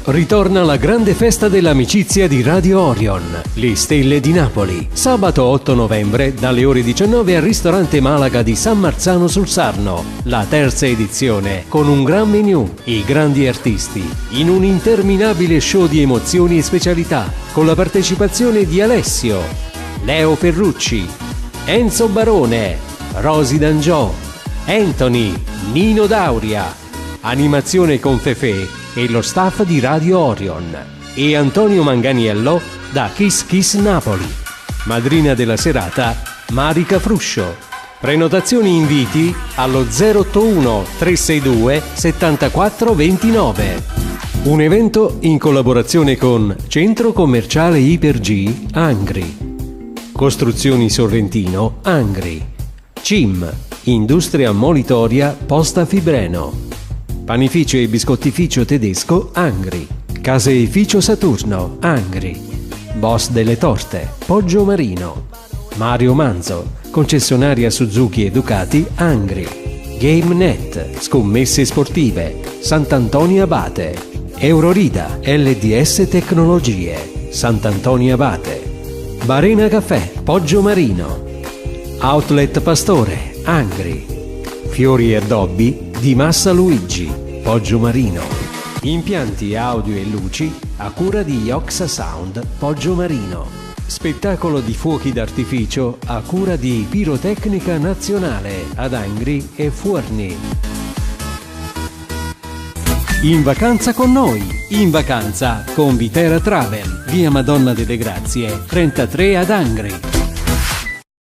Ritorna la grande festa dell'amicizia di Radio Orion, le Stelle di Napoli. Sabato 8 novembre dalle ore 19 al ristorante Malaga di San Marzano sul Sarno. La terza edizione con un gran menù, i grandi artisti, in un interminabile show di emozioni e specialità, con la partecipazione di Alessio, Leo Ferrucci, Enzo Barone, Rosy D'Angiò, Anthony, Nino Dauria, animazione con Fefe e lo staff di Radio Orion e Antonio Manganiello da Kiss Kiss Napoli. Madrina della serata Marica Fruscio. Prenotazioni inviti allo 081 362 74 29. Un evento in collaborazione con Centro Commerciale Iper G Angri, Costruzioni Sorrentino Angri, CIM Industria Molitoria Posta Fibreno, Panificio e biscottificio tedesco Angri, Caseificio Saturno Angri, Boss delle Torte Poggio Marino, Mario Manzo, concessionaria Suzuki e Ducati Angri, GameNet, scommesse sportive Sant'Antonio Abate, Eurorida LDS Tecnologie Sant'Antonio Abate, Barena Caffè Poggio Marino, Outlet Pastore Angri, Fiori e Addobbi di Massa Luigi Poggio Marino, impianti audio e luci a cura di Ioxa Sound Poggio Marino, spettacolo di fuochi d'artificio a cura di Pirotecnica Nazionale ad Angri e Fuorni. In vacanza con noi, in vacanza con Vitera Travel, via Madonna delle Grazie 33 ad Angri.